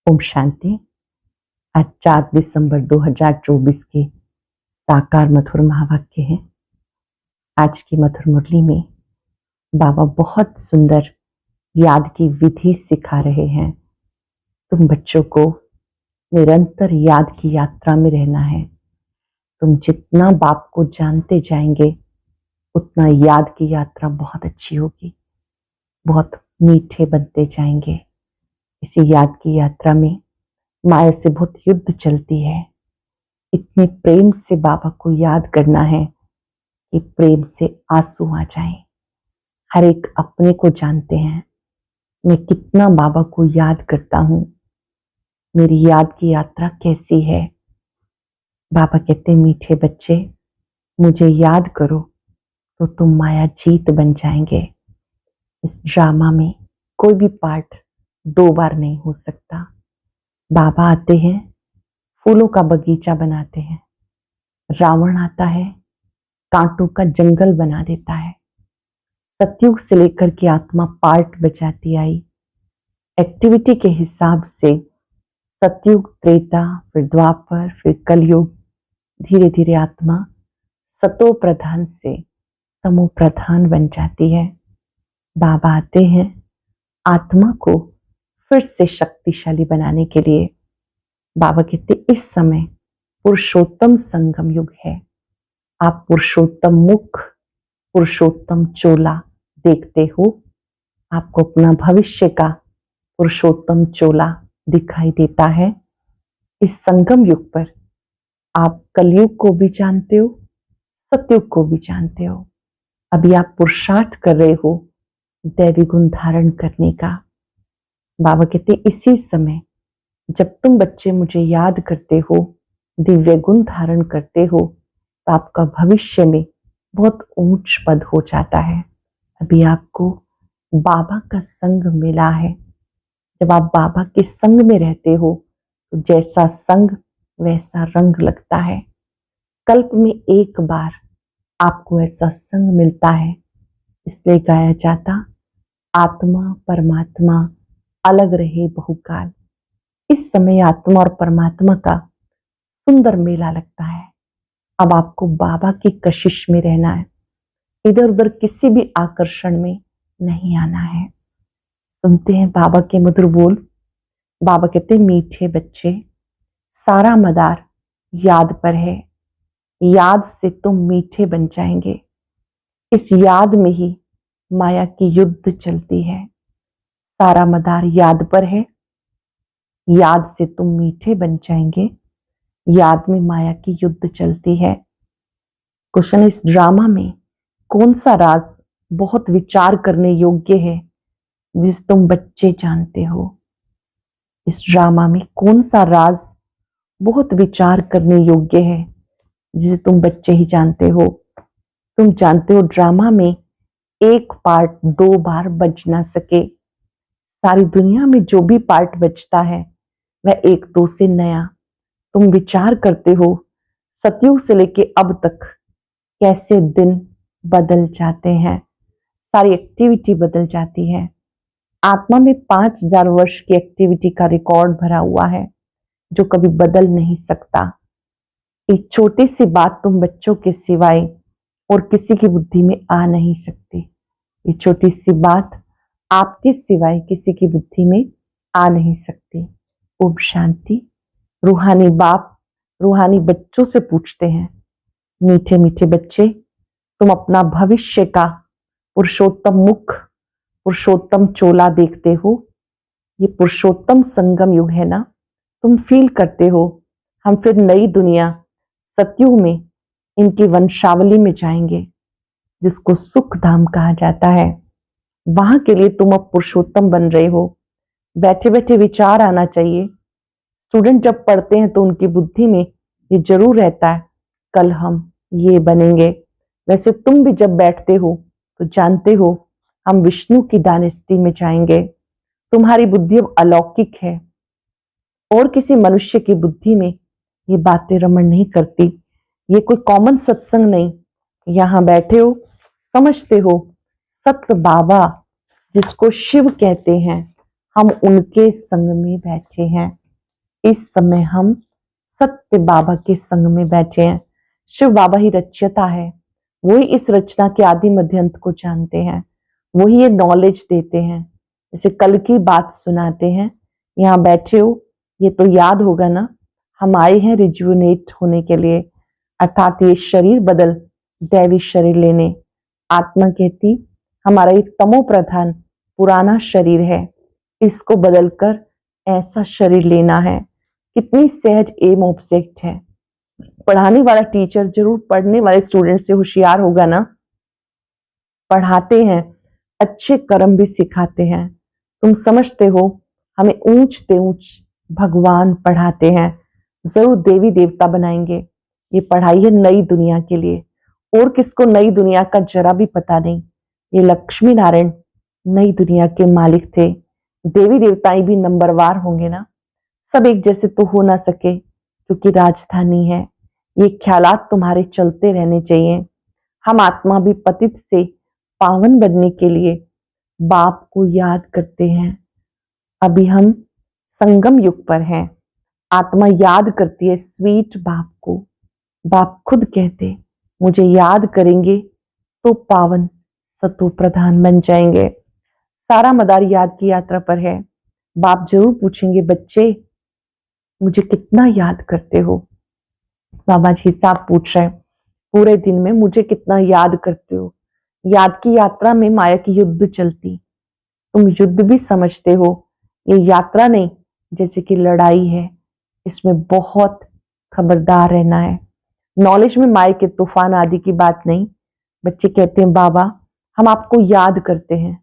ओम शांति। आज 4 दिसंबर 2024 के साकार मधुर महावाक्य हैं। आज की मधुर मुरली में बाबा बहुत सुंदर याद की विधि सिखा रहे हैं। तुम बच्चों को निरंतर याद की यात्रा में रहना है। तुम जितना बाप को जानते जाएंगे उतना याद की यात्रा बहुत अच्छी होगी, बहुत मीठे बनते जाएंगे। इसी याद की यात्रा में माया से बहुत युद्ध चलती है। इतने प्रेम से बाबा को याद करना है कि प्रेम से आंसू आ जाएं। हर एक अपने को जानते हैं, मैं कितना बाबा को याद करता हूं, मेरी याद की यात्रा कैसी है। बाबा कहते मीठे बच्चे, मुझे याद करो तो तुम माया जीत बन जाएंगे। इस ड्रामा में कोई भी पार्ट 2 बार नहीं हो सकता। बाबा आते हैं, फूलों का बगीचा बनाते हैं। रावण आता है, कांटों का जंगल बना देता है। सतयुग से लेकर के आत्मा पार्ट बचाती आई। एक्टिविटी के हिसाब से सतयुग, त्रेता, फिर द्वापर, फिर कलयुग, धीरे धीरे आत्मा सतो प्रधान से तमो प्रधान बन जाती है। बाबा आते हैं आत्मा को फिर से शक्तिशाली बनाने के लिए। बाबा कहते इस समय पुरुषोत्तम संगम युग है। आप पुरुषोत्तम मुख, पुरुषोत्तम चोला देखते हो। आपको अपना भविष्य का पुरुषोत्तम चोला दिखाई देता है। इस संगम युग पर आप कलयुग को भी जानते हो, सतयुग को भी जानते हो। अभी आप पुरुषार्थ कर रहे हो दैवी गुण धारण करने का। बाबा कहते इसी समय जब तुम बच्चे मुझे याद करते हो, दिव्य गुण धारण करते हो, तो आपका भविष्य में बहुत ऊंच पद हो जाता है। अभी आपको बाबा का संग मिला है। जब आप बाबा के संग में रहते हो तो जैसा संग वैसा रंग लगता है। कल्प में एक बार आपको ऐसा संग मिलता है, इसलिए गाया जाता आत्मा परमात्मा अलग रहे बहुकाल। इस समय आत्मा और परमात्मा का सुंदर मेला लगता है। अब आपको बाबा की कशिश में रहना है, इधर उधर किसी भी आकर्षण में नहीं आना है। सुनते हैं बाबा के मधुर बोल। बाबा कहते मीठे बच्चे, सारा मदार याद पर है। याद से तुम मीठे बन जाएंगे। इस याद में ही माया की युद्ध चलती है। सारा मदार याद पर है। याद से तुम मीठे बन जाएंगे। याद में माया की युद्ध चलती है। क्वेश्चन, इस ड्रामा में कौन सा राज बहुत विचार करने योग्य है जिसे तुम बच्चे जानते हो? इस ड्रामा में कौन सा राज बहुत विचार करने योग्य है जिसे तुम बच्चे ही जानते हो? तुम जानते हो ड्रामा में एक पार्ट 2 बार बज ना सके। सारी दुनिया में जो भी पार्ट बचता है वह 1-2 से नया। तुम विचार करते हो सतयुग से लेके अब तक कैसे दिन बदल जाते हैं, सारी एक्टिविटी बदल जाती है। आत्मा में 5000 वर्ष की एक्टिविटी का रिकॉर्ड भरा हुआ है जो कभी बदल नहीं सकता। एक छोटी सी बात तुम बच्चों के सिवाय और किसी की बुद्धि में आ नहीं सकती। ये छोटी सी बात आपके सिवाय किसी की बुद्धि में आ नहीं सकती। ओम शांति। रूहानी बाप रूहानी बच्चों से पूछते हैं, मीठे मीठे बच्चे, तुम अपना भविष्य का पुरुषोत्तम मुख, पुरुषोत्तम चोला देखते हो। ये पुरुषोत्तम संगम युग है ना। तुम फील करते हो हम फिर नई दुनिया सतयुग में इनकी वंशावली में जाएंगे जिसको सुख धाम कहा जाता है। वहां के लिए तुम अब पुरुषोत्तम बन रहे हो। बैठे बैठे विचार आना चाहिए। स्टूडेंट जब पढ़ते हैं तो उनकी बुद्धि में ये जरूर रहता है कल हम ये बनेंगे। वैसे तुम भी जब बैठते हो तो जानते हो हम विष्णु की डायनेस्टी में जाएंगे। तुम्हारी बुद्धि अब अलौकिक है और किसी मनुष्य की बुद्धि में ये बातें रमण नहीं करती। ये कोई कॉमन सत्संग नहीं। यहां बैठे हो, समझते हो सत्य बाबा जिसको शिव कहते हैं हम उनके संग में बैठे हैं। इस समय हम सत्य बाबा के संग में बैठे हैं। शिव बाबा ही रचयिता है, वही इस रचना के आदि मध्य अंत को जानते हैं, वही ये नॉलेज देते हैं। जैसे कल की बात सुनाते हैं, यहाँ बैठे हो, ये तो याद होगा ना, हम आए हैं रिजुविनेट होने के लिए, अर्थात ये शरीर बदल दैवी शरीर लेने। आत्मा कहती हमारा एक तमो प्रधान पुराना शरीर है, इसको बदलकर ऐसा शरीर लेना है। कितनी सहज एम ऑब्जेक्ट है। पढ़ाने वाला टीचर जरूर पढ़ने वाले स्टूडेंट से होशियार होगा ना। पढ़ाते हैं, अच्छे कर्म भी सिखाते हैं। तुम समझते हो हमें ऊंच से ऊंच भगवान पढ़ाते हैं, जरूर देवी देवता बनाएंगे। ये पढ़ाई है नई दुनिया के लिए, और किसको नई दुनिया का जरा भी पता नहीं। ये लक्ष्मी नारायण नई दुनिया के मालिक थे। देवी देवताएं भी नंबरवार होंगे ना, सब एक जैसे तो हो ना सके, क्योंकि राजधानी है। ये ख्यालात तुम्हारे चलते रहने चाहिए। हम आत्मा भी पतित से पावन बनने के लिए बाप को याद करते हैं। अभी हम संगम युग पर हैं। आत्मा याद करती है स्वीट बाप को। बाप खुद कहते मुझे याद करेंगे तो पावन सतो प्रधान बन जाएंगे। सारा मदार याद की यात्रा पर है। बाप जरूर पूछेंगे बच्चे मुझे कितना याद करते हो। बाबा जी हिसाब पूछ रहे हैं पूरे दिन में मुझे कितना याद करते हो। याद की यात्रा में माया की युद्ध चलती, तुम युद्ध भी समझते हो। ये यात्रा नहीं जैसे कि लड़ाई है, इसमें बहुत खबरदार रहना है। नॉलेज में माया के तूफान आदि की बात नहीं। बच्चे कहते हैं बाबा हम आपको याद करते हैं,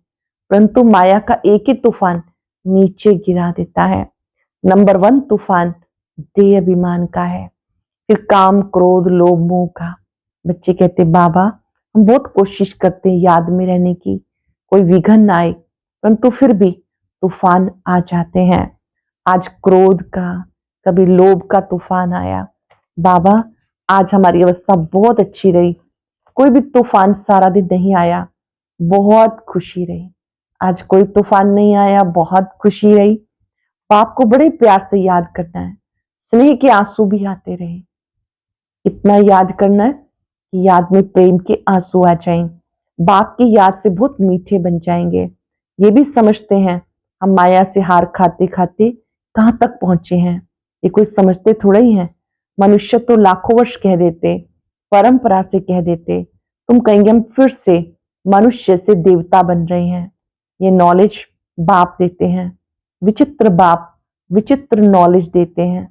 परंतु माया का एक ही तूफान नीचे गिरा देता है। नंबर 1 तूफान देह अभिमान का है, फिर काम क्रोध लोभ मोह का। बच्चे कहते बाबा हम बहुत कोशिश करते हैं याद में रहने की, कोई विघन ना आए, परंतु फिर भी तूफान आ जाते हैं। आज क्रोध का, कभी लोभ का तूफान आया। बाबा आज हमारी अवस्था बहुत अच्छी रही, कोई भी तूफान सारा दिन नहीं आया, बहुत खुशी रही। आज कोई तूफान नहीं आया, बहुत खुशी रही। बाप को बड़े प्यार से याद करना है, स्नेह के आंसू भी आते रहे। इतना याद करना है कि याद में प्रेम के आंसू आ जाएं, बाप की याद से बहुत मीठे बन जाएंगे। ये भी समझते हैं हम माया से हार खाते खाते कहां तक पहुंचे हैं, ये कोई समझते थोड़ा ही हैं। मनुष्य तो लाखों वर्ष कह देते, परंपरा से कह देते, तुम कहेंगे हम फिर से मनुष्य से देवता बन रहे हैं। ये नॉलेज बाप देते हैं। विचित्र बाप विचित्र नॉलेज देते हैं।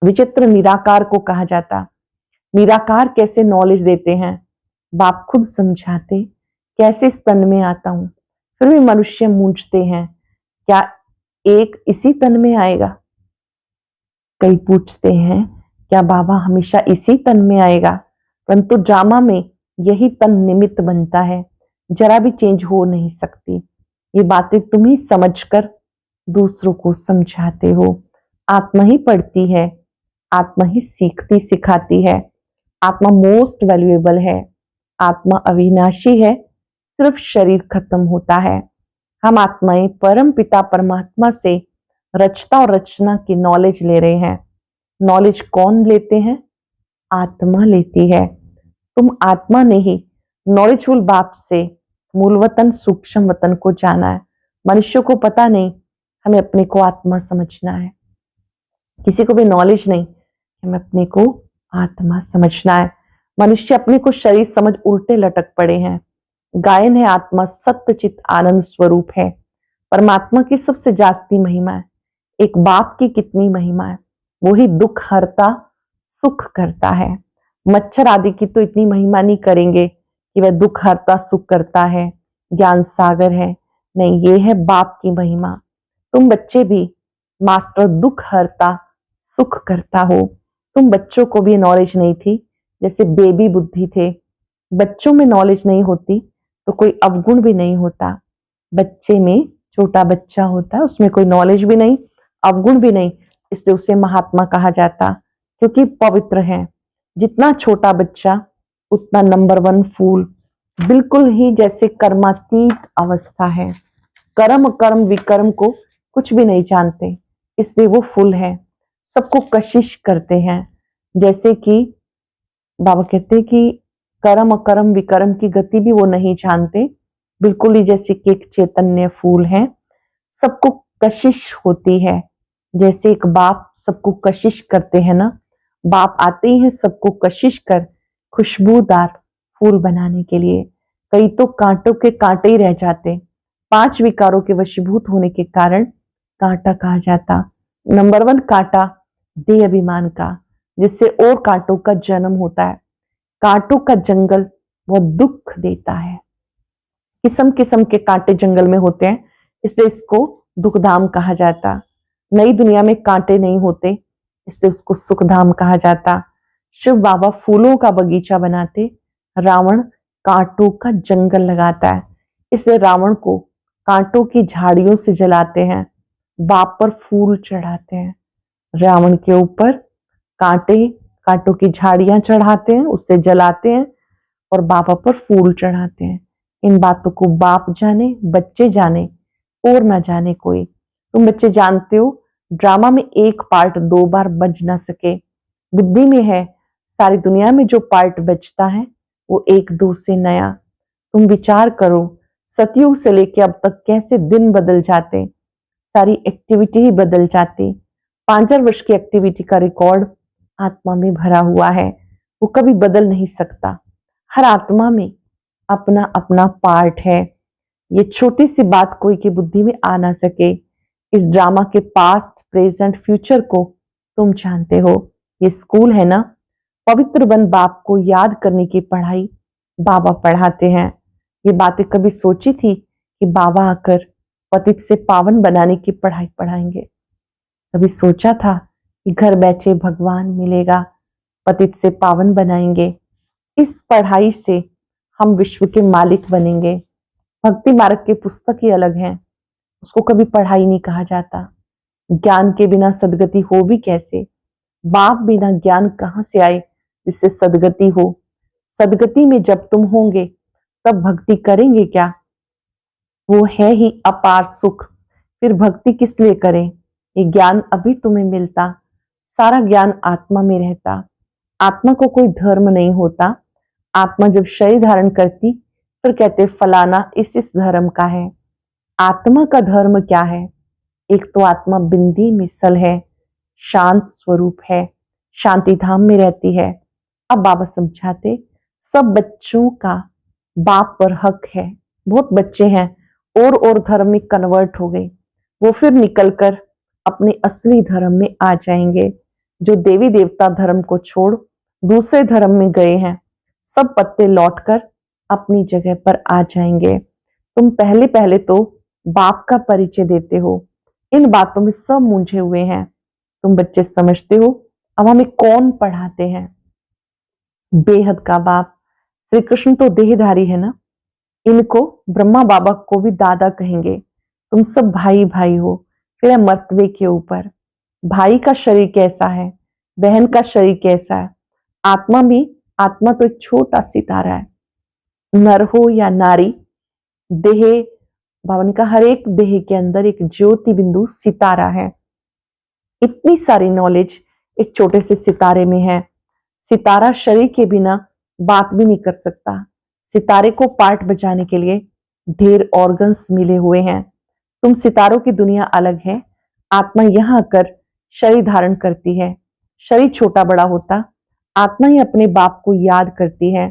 विचित्र निराकार को कहा जाता। निराकार कैसे नॉलेज देते हैं, बाप खुद समझाते। कैसे स्तन में आता हूं, फिर भी मनुष्य मूंझते हैं, क्या एक इसी तन में आएगा। कई पूछते हैं क्या बाबा हमेशा इसी तन में आएगा, परंतु ड्रामा में यही तन निमित्त बनता है, जरा भी चेंज हो नहीं सकती। ये बातें तुम ही समझकर दूसरों को समझाते हो। आत्मा ही पढ़ती है, आत्मा ही सीखती सिखाती है। आत्मा मोस्ट वैल्यूएबल है, आत्मा अविनाशी है, सिर्फ शरीर खत्म होता है। हम आत्माएं परम पिता परमात्मा से रचता और रचना की नॉलेज ले रहे हैं। नॉलेज कौन लेते हैं, आत्मा लेती है। तुम आत्मा ने ही नॉलेजफुल बाप से मूल वतन सूक्ष्म वतन को जाना है। मनुष्य को पता नहीं हमें अपने को आत्मा समझना है, किसी को भी नॉलेज नहीं हमें अपने को आत्मा समझना है। मनुष्य अपने को शरीर समझ उल्टे लटक पड़े हैं। गायन है आत्मा सत्यचित आनंद स्वरूप है। परमात्मा की सबसे जास्ती महिमा है। एक बाप की कितनी महिमा है, वही दुख हरता सुख करता है। मच्छर आदि की तो इतनी महिमा नहीं करेंगे कि वह दुख हरता सुख करता है, ज्ञान सागर है। नहीं, ये है बाप की महिमा। तुम बच्चे भी मास्टर दुख हरता सुख करता हो। तुम बच्चों को भी नॉलेज नहीं थी, जैसे बेबी बुद्धि थे। बच्चों में नॉलेज नहीं होती तो कोई अवगुण भी नहीं होता। बच्चे में छोटा बच्चा होता है, उसमें कोई नॉलेज भी नहीं अवगुण भी नहीं, इसलिए उसे महात्मा कहा जाता, क्योंकि पवित्र है। जितना छोटा बच्चा उतना नंबर 1 फूल, बिल्कुल ही जैसे कर्मातीत अवस्था है। कर्म कर्म विकर्म को कुछ भी नहीं जानते, इसलिए वो फूल है। सबको कशिश करते हैं, जैसे कि बाबा कहते हैं कि कर्म अकर्म विकर्म की गति भी वो नहीं जानते, बिल्कुल ही जैसे कि एक चैतन्य फूल है। सबको कशिश होती है, जैसे एक बाप सबको कशिश करते हैं ना, बाप आते ही हैं सबको कशिश कर खुशबूदार फूल बनाने के लिए। कई तो कांटों के कांटे ही रह जाते, 5 विकारों के वशीभूत होने के कारण कांटा कहा जाता। नंबर 1 कांटा देह अभिमान का, जिससे और कांटों का जन्म होता है। कांटों का जंगल बहुत दुख देता है, किस्म किस्म के कांटे जंगल में होते हैं, इसलिए इसको दुखधाम कहा जाता। नई दुनिया में कांटे नहीं होते, इसलिए उसको सुखधाम कहा जाता। शिव बाबा फूलों का बगीचा बनाते, रावण कांटों का जंगल लगाता है, इसलिए रावण को कांटों की झाड़ियों से जलाते हैं, बाप पर फूल चढ़ाते हैं। रावण के ऊपर कांटों की झाड़ियां चढ़ाते हैं, उससे जलाते हैं और बाबा पर फूल चढ़ाते हैं। इन बातों को बाप जाने, बच्चे जाने और ना जाने कोई। तुम बच्चे जानते हो, ड्रामा में एक पार्ट 2 बार बज ना सके। बुद्धि में है, सारी दुनिया में जो पार्ट बजता है वो 1-2 से नया। तुम विचार करो, सतयुग से लेके अब तक कैसे दिन बदल जाते, सारी एक्टिविटी ही बदल जाती। 5000 वर्ष की एक्टिविटी का रिकॉर्ड आत्मा में भरा हुआ है, वो कभी बदल नहीं सकता। हर आत्मा में अपना अपना पार्ट है। ये छोटी सी बात कोई की बुद्धि में आ ना सके। इस ड्रामा के पास्ट प्रेजेंट फ्यूचर को तुम जानते हो। ये स्कूल है ना, पवित्र बन बाप को याद करने की पढ़ाई बाबा पढ़ाते हैं। ये बातें कभी सोची थी कि बाबा आकर पतित से पावन बनाने की पढ़ाई पढ़ाएंगे? कभी सोचा था कि घर बैठे भगवान मिलेगा, पतित से पावन बनाएंगे? इस पढ़ाई से हम विश्व के मालिक बनेंगे। भक्ति मार्ग की पुस्तक ही अलग है, उसको कभी पढ़ाई नहीं कहा जाता। ज्ञान के बिना सदगति हो भी कैसे? बाप बिना ज्ञान कहां से आए जिससे सदगति हो? सदगति में जब तुम होंगे तब भक्ति करेंगे क्या? वो है ही अपार सुख, फिर भक्ति किस लिए करें? ये ज्ञान अभी तुम्हें मिलता, सारा ज्ञान आत्मा में रहता। आत्मा को कोई धर्म नहीं होता। आत्मा जब शरीर धारण करती फिर कहते फलाना इस धर्म का है। आत्मा का धर्म क्या है? एक तो आत्मा बिंदी मिसल है, शांत स्वरूप है, शांति धाम में रहती है। अब बाबा समझाते, सब बच्चों का बाप पर हक है। बहुत बच्चे हैं और धर्म में कन्वर्ट हो गए, वो फिर निकलकर अपने असली धर्म में आ जाएंगे। जो देवी देवता धर्म को छोड़ दूसरे धर्म में गए हैं, सब पत्ते लौटकर अपनी जगह पर आ जाएंगे। तुम पहले पहले तो बाप का परिचय देते हो, इन बातों में सब मूंझे हुए हैं। तुम बच्चे समझते हो अब हमें कौन पढ़ाते हैं? बेहद का बाप श्री कृष्ण तो देहधारी है ना, इनको ब्रह्मा बाबा को भी दादा कहेंगे। तुम सब भाई भाई हो, फिर मर्तबे के ऊपर भाई का शरीर कैसा है, बहन का शरीर कैसा है? आत्मा भी, आत्मा तो एक छोटा सितारा है। नर हो या नारी, देह भवन का हर एक देह के अंदर एक ज्योति बिंदु सितारा है। इतनी सारी नॉलेज एक छोटे से सितारे में है। सितारा शरीर के बिना बात भी नहीं कर सकता। सितारे को पार्ट बजाने के लिए ढेर ऑर्गन्स मिले हुए हैं। तुम सितारों की दुनिया अलग है। आत्मा यहां आकर शरीर धारण करती है। शरीर छोटा बड़ा होता, आत्मा ही अपने बाप को याद करती है,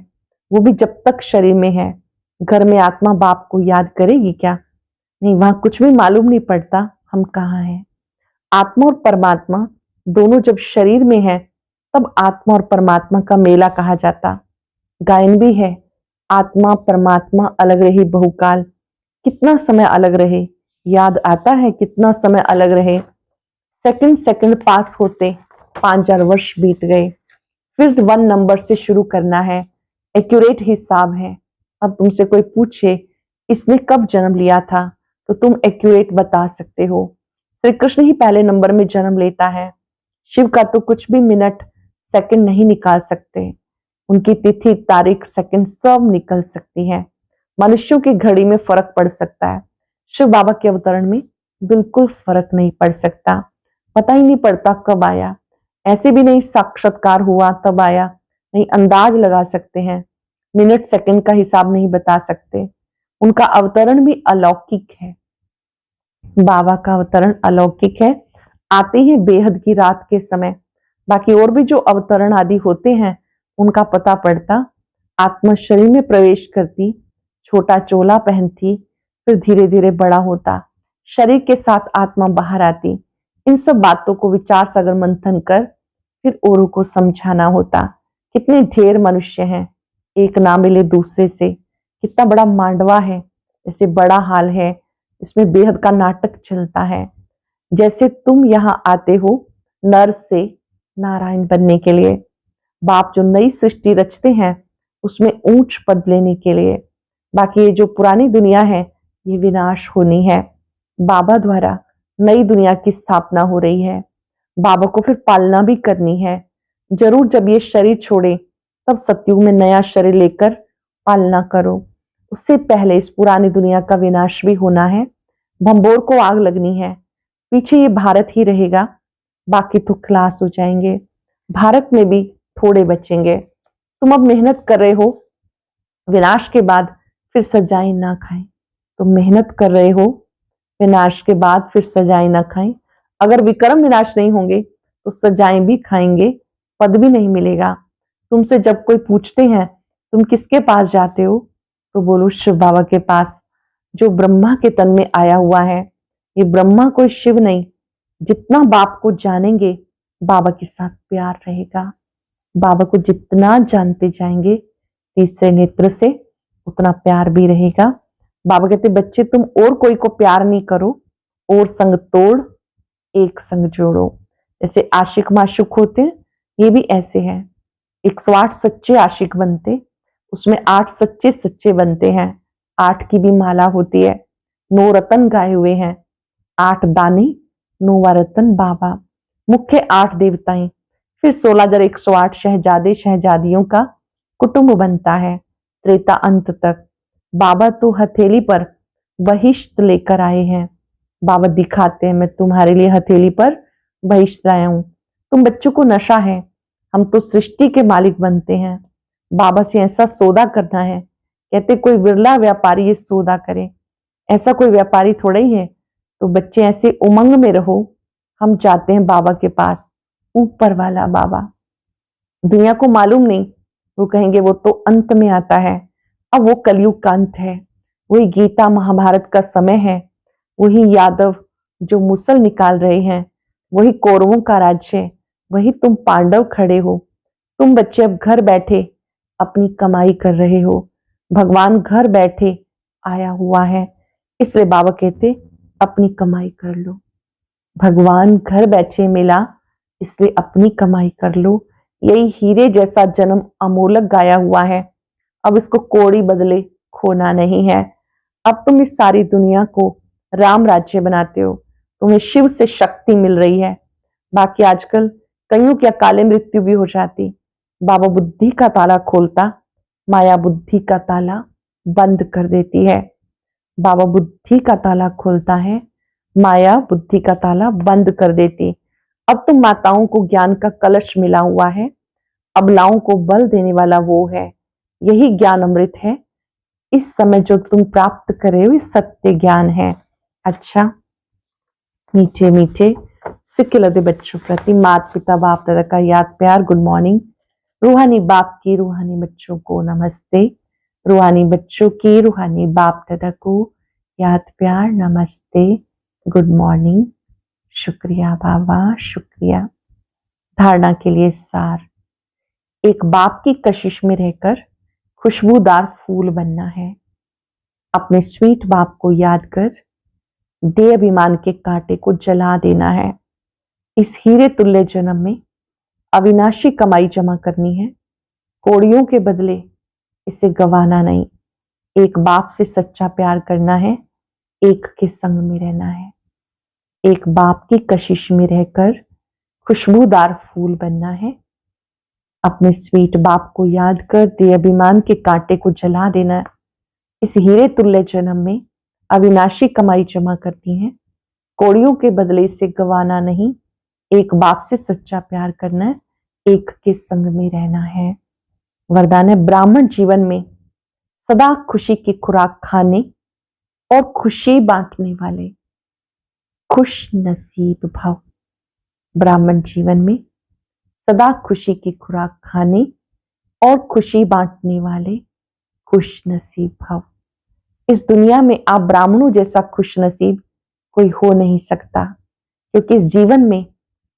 वो भी जब तक शरीर में है। घर में आत्मा बाप को याद करेगी क्या? नहीं, वहां कुछ भी मालूम नहीं पड़ता हम कहाँ हैं। आत्मा और परमात्मा दोनों जब शरीर में है तब आत्मा और परमात्मा का मेला कहा जाता। गायन भी है, आत्मा परमात्मा अलग रही बहुकाल। कितना समय अलग रहे, याद आता है कितना समय अलग रहे। सेकंड सेकंड पास होते 5000 वर्ष बीत गए। फिर 1 नंबर से शुरू करना है, एक्यूरेट हिसाब है। अब तुमसे कोई पूछे इसने कब जन्म लिया था तो तुम एक्यूरेट बता सकते हो। श्री कृष्ण ही पहले नंबर में जन्म लेता है। शिव का तो कुछ भी मिनट सेकंड नहीं निकाल सकते, उनकी तिथि तारीख सेकंड सब निकल सकती है। मनुष्यों की घड़ी में फर्क पड़ सकता है। शिव बाबा के अवतरण में बिल्कुल फर्क नहीं पड़ सकता, पता ही नहीं पड़ता कब आया, ऐसे भी नहीं साक्षात्कार हुआ तब आया, नहीं अंदाज लगा सकते हैं, मिनट सेकंड का हिसाब नहीं बता सकते। उनका अवतरण भी अलौकिक है, बाबा का अवतरण अलौकिक है। आते हैं बेहद की रात के समय, बाकी और भी जो अवतरण आदि होते हैं उनका पता पड़ता। आत्मा शरीर में प्रवेश करती, छोटा चोला पहनती, फिर धीरे धीरे बड़ा होता, शरीर के साथ आत्मा बाहर आती। इन सब बातों को विचार सागर मंथन कर फिर औरों को समझाना होता। कितने ढेर मनुष्य हैं, एक ना मिले दूसरे से, कितना बड़ा मांडवा है, जैसे बड़ा हाल है, इसमें बेहद का नाटक चलता है। जैसे तुम यहाँ आते हो नर से नारायण बनने के लिए, बाप जो नई सृष्टि रचते हैं उसमें ऊंच पद लेने के लिए। बाकी ये जो पुरानी दुनिया है ये विनाश होनी है, बाबा द्वारा नई दुनिया की स्थापना हो रही है, बाबा को फिर पालना भी करनी है। जरूर जब ये शरीर छोड़े तब सतयुग में नया शरीर लेकर पालना करो, उससे पहले इस पुरानी दुनिया का विनाश भी होना है, भंबोर को आग लगनी है। पीछे ये भारत ही रहेगा, बाकी तो खलास हो जाएंगे, भारत में भी थोड़े बचेंगे। तुम अब मेहनत कर रहे हो, विनाश के बाद फिर सजाएं ना खाएं। तुम मेहनत कर रहे हो, विनाश के बाद फिर सजाएं ना खाएं। अगर विक्रम विनाश नहीं होंगे तो सजाएं भी खाएंगे, पद भी नहीं मिलेगा। तुमसे जब कोई पूछते हैं तुम किसके पास जाते हो, तो बोलो शिव बाबा के पास, जो ब्रह्मा के तन में आया हुआ है। ये ब्रह्मा कोई शिव नहीं, जितना बाप को जानेंगे बाबा के साथ प्यार रहेगा। बाबा को जितना जानते जाएंगे तीसरे नेत्र से उतना प्यार भी रहेगा। बाबा कहते बच्चे तुम और कोई को प्यार नहीं करो, और संग तोड़ एक संग जोड़ो। जैसे आशिक माशुक होते हैं, ये भी ऐसे हैं, 108 सच्चे आशिक बनते, उसमें 8 सच्चे सच्चे बनते हैं। 8 की भी माला होती है, 9 रतन गाए हुए हैं, 8 दाने 9वां रतन बाबा, मुख्य 8 देवताएं, फिर 16,108 शहजादे शहजादियों का कुटुंब बनता है त्रेता अंत तक। बाबा तो हथेली पर बहिष्त लेकर आए हैं, बाबा दिखाते हैं मैं तुम्हारे लिए हथेली पर बहिष्त लाया हूं। तुम बच्चों को नशा है, हम तो सृष्टि के मालिक बनते हैं। बाबा से ऐसा सौदा करना है, कहते कोई विरला व्यापारी ये सौदा करे, ऐसा कोई व्यापारी थोड़ा ही है। तो बच्चे ऐसे उमंग में रहो, हम जाते हैं बाबा के पास, ऊपर वाला बाबा। दुनिया को मालूम नहीं, वो कहेंगे वो तो अंत में आता है, अब वो कलयुग का अंत है, वही गीता महाभारत का समय है, वही यादव जो मुसल निकाल रहे हैं, वही कौरवों का राज्य है, वही तुम पांडव खड़े हो। तुम बच्चे अब घर बैठे अपनी कमाई कर रहे हो, भगवान घर बैठे आया हुआ है, इसलिए बाबा कहते अपनी कमाई कर लो। भगवान घर बैठे मिला, इसलिए अपनी कमाई कर लो। यही हीरे जैसा जन्म अमोलक गाया हुआ है, अब इसको कोड़ी बदले खोना नहीं है। अब तुम इस सारी दुनिया को राम राज्य बनाते हो, तुम्हें शिव से शक्ति मिल रही है। बाकी आजकल कईयों की अकाले मृत्यु भी हो जाती, बाबा बुद्धि का ताला खोलता, माया बुद्धि का ताला बंद कर देती है। बाबा बुद्धि का ताला खोलता है, माया बुद्धि का ताला बंद कर देती। अब तुम माताओं को ज्ञान का कलश मिला हुआ है, अबलाओं को बल देने वाला वो है, यही ज्ञान अमृत है। इस समय जो तुम प्राप्त करे हुए सत्य ज्ञान है। अच्छा, मीठे मीठे सिक्के बच्चों प्रति माता पिता बाप दादा का याद प्यार गुड मॉर्निंग। रूहानी बाप की रूहानी बच्चों को नमस्ते, रूहानी बच्चों की रूहानी बाप दादा को याद प्यार नमस्ते, गुड मॉर्निंग। शुक्रिया बाबा, शुक्रिया। धारणा के लिए सार, एक बाप की कशिश में रहकर खुशबूदार फूल बनना है। अपने स्वीट बाप को याद कर देह अभिमान के कांटे को जला देना है। इस हीरे तुल्य जन्म में अविनाशी कमाई जमा करनी है, कोड़ियों के बदले इसे गंवाना नहीं। एक बाप से सच्चा प्यार करना है, एक के संग में रहना है। एक बाप की कशिश में रहकर खुशबूदार फूल बनना है। अपने स्वीट बाप को याद कर देह अभिमान के कांटे को जला देना है। इस हीरे तुल्य जन्म में अविनाशी कमाई जमा करती हैं। कौड़ियों के बदले से गवाना नहीं, एक बाप से सच्चा प्यार करना है, एक के संग में रहना है। वरदान है ब्राह्मण जीवन में सदा खुशी की खुराक खाने और खुशी बांटने वाले खुश नसीब भव। ब्राह्मण जीवन में सदा खुशी की खुराक खाने और खुशी बांटने वाले खुश नसीब भव। इस दुनिया में आप ब्राह्मणों जैसा खुश नसीब कोई हो नहीं सकता, क्योंकि इस जीवन में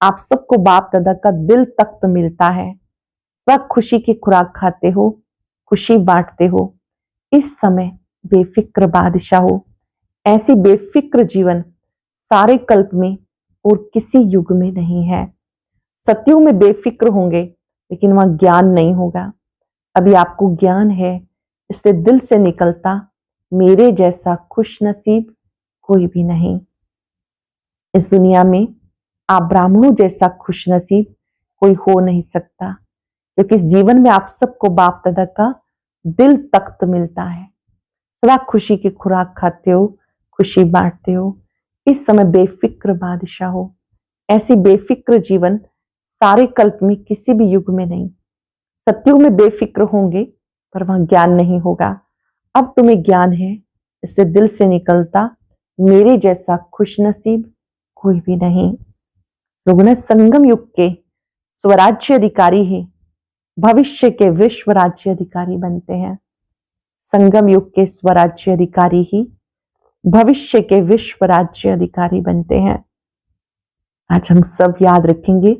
आप सबको बाप दादा का दिल तख्त मिलता है। सब खुशी की खुराक खाते हो, खुशी बांटते हो। इस समय बेफिक्र बादशाह हो। ऐसी बेफिक्र जीवन सारे कल्प में और किसी युग में नहीं है। सतयुग में बेफिक्र होंगे, लेकिन वहां ज्ञान नहीं होगा। अभी आपको ज्ञान है, इसलिए दिल से निकलता मेरे जैसा खुश नसीब कोई भी नहीं। इस दुनिया में आप ब्राह्मणों जैसा खुश नसीब कोई हो नहीं सकता, क्योंकि इस जीवन में आप सबको बाप दादा का दिल तख्त मिलता है। सदा खुशी की खुराक खाते हो, खुशी बांटते हो। इस समय बेफिक्र बादशाह हो। ऐसी बेफिक्र जीवन सारे कल्प में किसी भी युग में नहीं। सतयुग में बेफिक्र होंगे, पर वहां ज्ञान नहीं होगा। अब तुम्हें ज्ञान है, इससे दिल से निकलता मेरे जैसा खुश नसीब कोई भी नहीं। लोगों संगम युग के स्वराज्य अधिकारी ही भविष्य के विश्व राज्य अधिकारी बनते हैं। संगम युग के स्वराज्य अधिकारी ही भविष्य के विश्व राज्य अधिकारी बनते हैं। आज हम सब याद रखेंगे,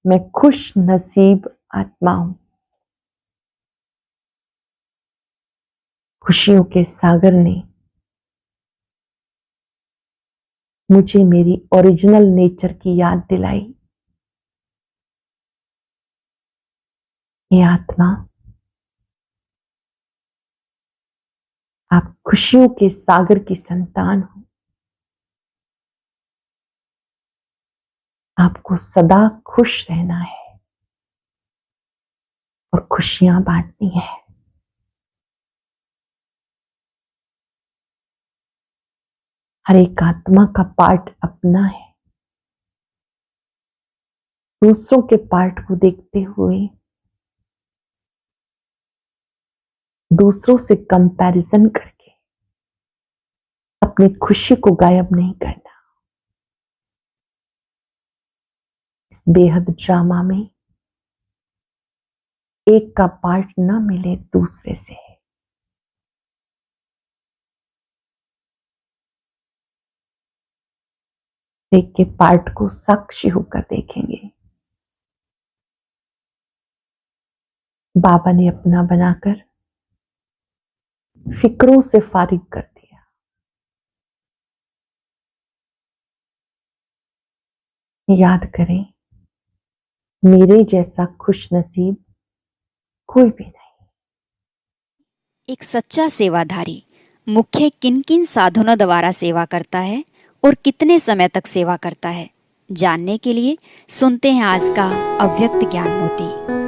मैं खुश नसीब आत्मा हूं। खुशियों के सागर ने मुझे मेरी ओरिजिनल नेचर की याद दिलाई। ये आत्मा, आप खुशियों के सागर की संतान हो। आपको सदा खुश रहना है और खुशियां बांटनी है। हर एक आत्मा का पार्ट अपना है। दूसरों के पार्ट को देखते हुए दूसरों से कंपैरिजन करके अपनी खुशी को गायब नहीं करना। इस बेहद ड्रामा में एक का पार्ट ना मिले दूसरे से। एक के पार्ट को साक्षी होकर देखेंगे। बाबा ने अपना बनाकर फिक्रों से फारिग कर दिया। याद करें, मेरे जैसा खुश नसीब कोई भी नहीं। एक सच्चा सेवाधारी मुख्य किन किन साधनों द्वारा सेवा करता है और कितने समय तक सेवा करता है, जानने के लिए सुनते हैं आज का अव्यक्त ज्ञान मोती।